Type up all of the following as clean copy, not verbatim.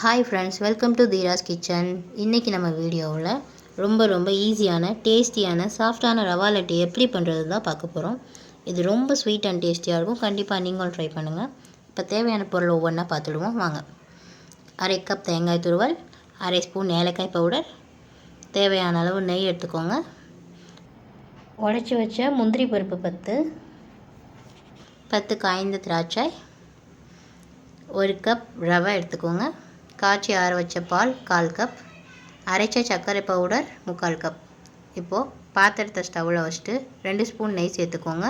Hi friends, welcome to Theera's kitchen. இன்றைக்கி நம்ம வீடியோவில் ரொம்ப ஈஸியான டேஸ்டியான சாஃப்டான ரவா லட்டு எப்படி பண்ணுறது தான் பார்க்க போகிறோம். இது ரொம்ப ஸ்வீட் அண்ட் டேஸ்டியாக இருக்கும். கண்டிப்பாக நீங்களும் ட்ரை பண்ணுங்கள். இப்போ தேவையான பொருள் ஒவ்வொன்றா பார்த்துடுவோம் வாங்க. 1/2 கப் தேங்காய் துருவல், 1/2 ஸ்பூன் ஏலக்காய் பவுடர், தேவையான அளவு நெய் எடுத்துக்கோங்க. உடச்சி வச்ச முந்திரி பருப்பு 10 காய்ந்த திராட்சை, 1 கப் ரவை எடுத்துக்கோங்க. காய்ச்சி ஆற வச்ச பால் 1/4 கப், அரைச்ச சர்க்கரை பவுடர் 3/4 கப். இப்போது பாத்திரத்தை ஸ்டவ்வில் வச்சுட்டு 2 ஸ்பூன் நெய் சேர்த்துக்கோங்க.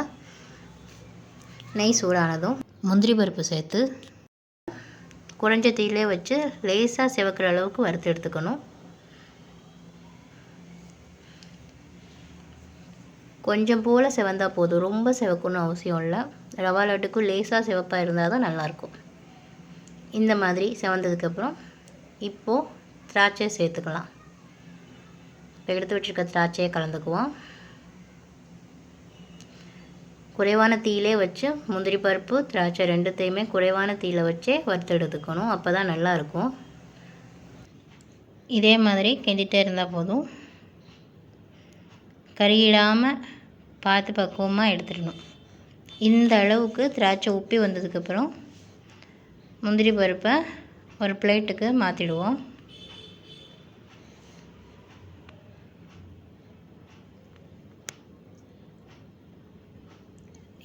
நெய் சூடானதும் முந்திரி பருப்பு சேர்த்து குறைஞ்ச தீயிலே வச்சு லேசாக சிவக்கிற அளவுக்கு வறுத்து எடுத்துக்கணும். கொஞ்சம் போல் சிவந்தால் போதும், ரொம்ப சிவக்கணும்னு அவசியம் இல்லை. ரவா லட்டுக்கும் லேசாக சிவப்பாக இருந்தால் தான் நல்லாயிருக்கும். இந்த மாதிரி செவந்ததுக்கப்புறம் இப்போது திராட்சை சேர்த்துக்கலாம். இப்போ எடுத்து வச்சுருக்க திராட்சையை கலந்துக்குவோம். குறைவான தீயிலே வச்சு முந்திரி பருப்பு திராட்சை ரெண்டுத்தையுமே குறைவான தீயில் வச்சே வறுத்து எடுத்துக்கணும். அப்போ தான் நல்லாயிருக்கும். இதே மாதிரி கிண்டிகிட்டே இருந்தால் போதும். கருகிடாமல் பார்த்து பக்குவமாக எடுத்துடணும். இந்த அளவுக்கு திராட்சை உப்பி வந்ததுக்கப்புறம் முந்திரி பருப்பை ஒரு பிளேட்டுக்கு மாற்றிடுவோம்.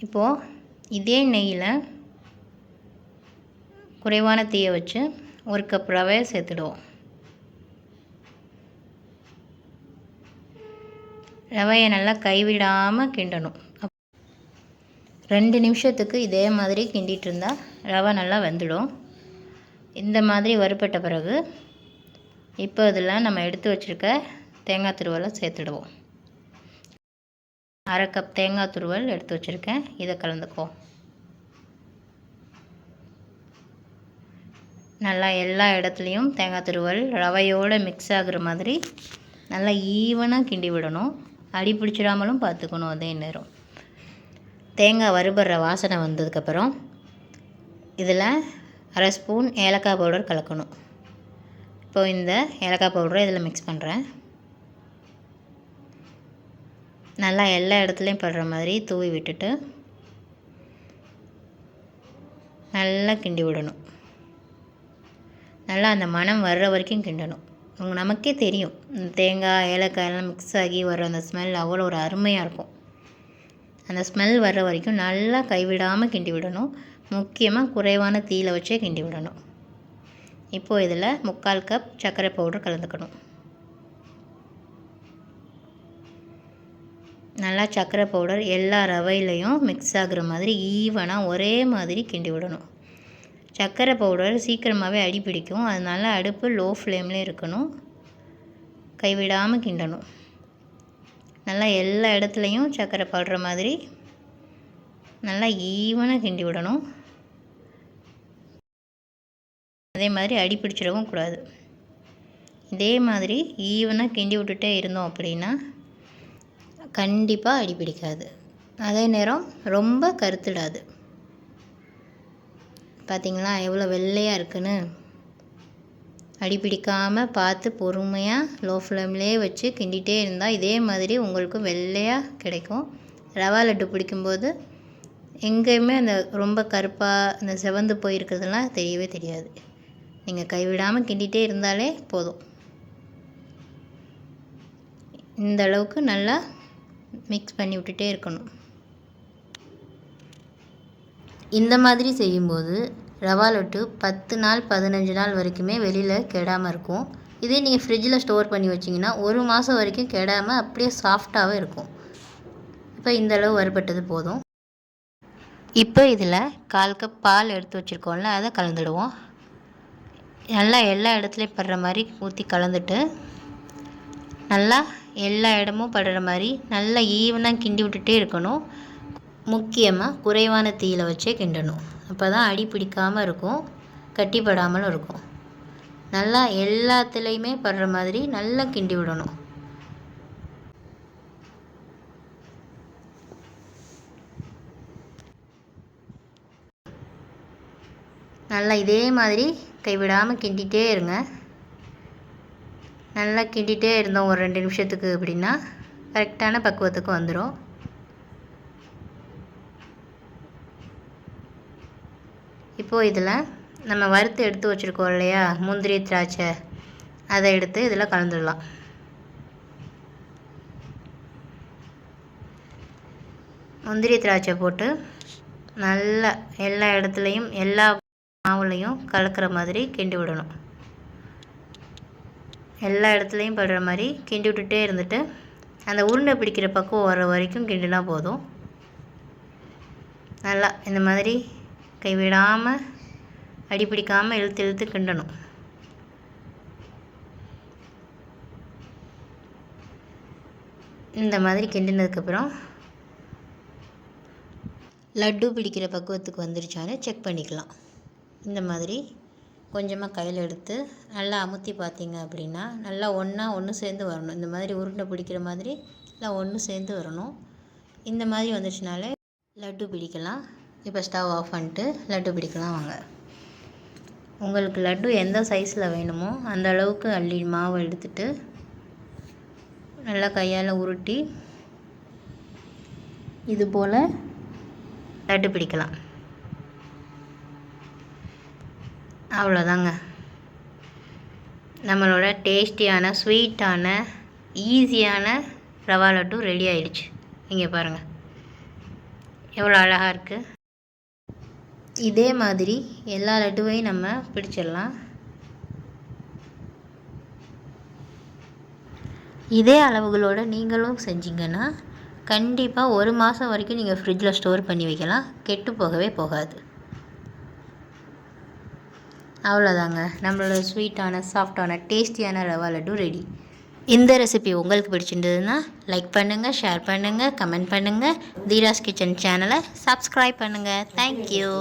இப்போது இதே நெய்யில் குறைவான தீயை வச்சு 1 கப் ரவையை சேர்த்துடுவோம். ரவையை நல்லா கைவிடாமல் கிண்டணும். 2 நிமிஷத்துக்கு இதே மாதிரி கிண்டிகிட்டு இருந்தால் ரவை நல்லா வெந்துடும். இந்த மாதிரி வறுபட்ட பிறகு இப்போ இதில் நம்ம எடுத்து வச்சுருக்க தேங்காய் துருவலை சேர்த்துடுவோம். 1/2 கப் தேங்காய் துருவல் எடுத்து வச்சுருக்கேன், இதை கலந்துக்குவோம். நல்லா எல்லா இடத்துலையும் தேங்காய் துருவல் ரவையோடு மிக்ஸ் ஆகுற மாதிரி நல்லா ஈவனாக கிண்டி விடணும். அடி பிடிச்சிடாமலும் பார்த்துக்கணும். அதே நேரம் தேங்காய் வறுபடுற வாசனை வந்ததுக்கப்புறம் இதில் 1/2 ஸ்பூன் ஏலக்காய் பவுடர் கலக்கணும். இப்போது இந்த ஏலக்காய் பவுடரை இதில் மிக்ஸ் பண்ணுறேன். நல்லா எல்லா இடத்துலையும் படுற மாதிரி தூவி விட்டுட்டு நல்லா கிண்டி விடணும். நல்லா அந்த மணம் வர்ற வரைக்கும் கிண்டணும். நமக்கே தெரியும், தேங்காய் ஏலக்காயெல்லாம் மிக்ஸ் ஆகி வர அந்த ஸ்மெல் அவ்வளோ ஒரு அருமையாக இருக்கும். அந்த ஸ்மெல் வர்ற வரைக்கும் நல்லா கைவிடாமல் கிண்டி விடணும். முக்கியமாக குறைவான தீயில் வச்சே கிண்டி விடணும். இப்போது இதில் 3/4 கப் சர்க்கரை பவுடர் கலந்துக்கணும். நல்லா சர்க்கரை பவுடர் எல்லா ரவையிலையும் மிக்ஸ் ஆகுற மாதிரி ஈவனாக ஒரே மாதிரி கிண்டி விடணும். சர்க்கரை பவுடர் சீக்கிரமாகவே அடி பிடிக்கும். அதனால் அடுப்பு லோ ஃப்ளேம்லேயே இருக்கணும். கைவிடாமல் கிண்டணும். நல்லா எல்லா இடத்துலையும் சர்க்கரை படுற மாதிரி நல்லா ஈவனாக கிண்டி விடணும். அதே மாதிரி அடி பிடிச்சிடவும் கூடாது. இதே மாதிரி ஈவனாக கிண்டி விட்டுட்டே இருந்தோம் அப்படின்னா கண்டிப்பாக அடி பிடிக்காது. அதே நேரம் ரொம்ப கருத்துடாது. பார்த்திங்களா எவ்வளோ வெள்ளையாக இருக்குன்னு. அடி பிடிக்காமல் பார்த்து பொறுமையாக லோ ஃப்ளேம்லேயே வச்சு கிண்டிகிட்டே இருந்தால் இதே மாதிரி உங்களுக்கு வெள்ளையாக கிடைக்கும். ரவா லட்டு பிடிக்கும்போது எங்கேயுமே அந்த ரொம்ப கருப்பாக அந்த செவந்து போயிருக்கிறதுலாம் தெரியவே தெரியாது. நீங்கள் கைவிடாமல் கிண்டிகிட்டே இருந்தாலே போதும். இந்த அளவுக்கு நல்லா மிக்ஸ் பண்ணி விட்டுட்டே இருக்கணும். இந்த மாதிரி செய்யும்போது ரவா லட்டு 10 நாள் 15 நாள் வரைக்குமே வெளியில் கெடாமல் இருக்கும். இதே நீங்கள் ஃப்ரிட்ஜில் ஸ்டோர் பண்ணி வச்சிங்கன்னா 1 மாதம் வரைக்கும் கெடாமல் அப்படியே சாஃப்டாகவே இருக்கும். இப்போ இந்த அளவு வறுபட்டது போதும். இப்போ இதில் 1/4 கப் பால் எடுத்து வச்சுருக்கோம்ல, அதை கலந்துடுவோம். நல்லா எல்லா இடத்துலையும் படுற மாதிரி ஊற்றி கலந்துட்டு நல்லா எல்லா இடமும் படுற மாதிரி நல்லா ஈவனாக கிண்டி விட்டுட்டே இருக்கணும். முக்கியமாக குறைவான தீயில் வச்சே கிண்டணும். அப்போ தான் அடி பிடிக்காமல் இருக்கும், கட்டிப்படாமலும் இருக்கும். நல்லா எல்லாத்துலேயுமே படுற மாதிரி நல்லா கிண்டி விடணும். நல்லா இதே மாதிரி கைவிடாமல் கிண்டிகிட்டே இருங்க. நல்லா கிண்டிகிட்டே இருந்தோம் ஒரு 2 நிமிஷத்துக்கு அப்படின்னா கரெக்டான பக்குவத்துக்கு வந்துடும். இப்போது இதில் நம்ம வறுத்து எடுத்து வச்சுருக்கோம் இல்லையா முந்திரி திராட்சை, அதை எடுத்து இதில் கலந்துடலாம். முந்திரி திராட்சை போட்டு நல்லா எல்லா இடத்துலையும் எல்லா மாவுலையும் கலக்கிற மாதிரி கிண்டி விடணும். எல்லா இடத்துலையும் படுற மாதிரி கிண்டி விட்டுட்டே இருந்துட்டு அந்த உருண்டை பிடிக்கிற பக்குவம் வர வரைக்கும் கிண்டினா போதும். நல்லா இந்த மாதிரி கைவிடாமல் அடி பிடிக்காமல் இழுத்து இழுத்து கிண்டணும். இந்த மாதிரி கிண்டினதுக்கப்புறம் லட்டு பிடிக்கிற பக்குவத்துக்கு வந்துருச்சான்னு செக் பண்ணிக்கலாம். இந்த மாதிரி கொஞ்சமாக கையில் எடுத்து நல்லா அமுத்தி பார்த்தீங்க அப்படின்னா நல்லா ஒன்று சேர்ந்து வரணும். இந்த மாதிரி உருண்டை பிடிக்கிற மாதிரி எல்லாம் ஒன்று சேர்ந்து வரணும். இந்த மாதிரி வந்துச்சுனாலே லட்டு பிடிக்கலாம். இப்போ ஸ்டவ் ஆஃப் பண்ணிட்டு லட்டு பிடிக்கலாம் வாங்க. உங்களுக்கு லட்டு எந்த சைஸில் வேணுமோ அந்த அளவுக்கு அள்ளி மாவு எடுத்துட்டு நல்லா கையால் உருட்டி இது போல் லட்டு பிடிக்கலாம். அவ்வளோதாங்க, நம்மளோட டேஸ்டியான ஸ்வீட்டான ஈஸியான ரவா லட்டு ரெடி ஆயிடுச்சு. இங்கே பாருங்கள் எவ்வளோ அழகாக இருக்குது. இதே மாதிரி எல்லா லட்டுவையும் நம்ம பிடிச்சிடலாம். இதே அளவுகளோடு நீங்களும் செஞ்சிங்கன்னா கண்டிப்பாக 1 மாதம் வரைக்கும் நீங்கள் ஃப்ரிட்ஜில் ஸ்டோர் பண்ணி வைக்கலாம், கெட்டு போகவே போகாது. அவ்வளோதாங்க, நம்மளோட ஸ்வீட்டான சாஃப்டான டேஸ்டியான ரவா லட்டு ரெடி. இந்த ரெசிபி உங்களுக்கு பிடிச்சிருந்ததுன்னா லைக் பண்ணுங்கள், ஷேர் பண்ணுங்கள், கமெண்ட் பண்ணுங்கள். தீராஸ் கிச்சன் சேனலை சப்ஸ்கிரைப் பண்ணுங்கள். தேங்க்யூ.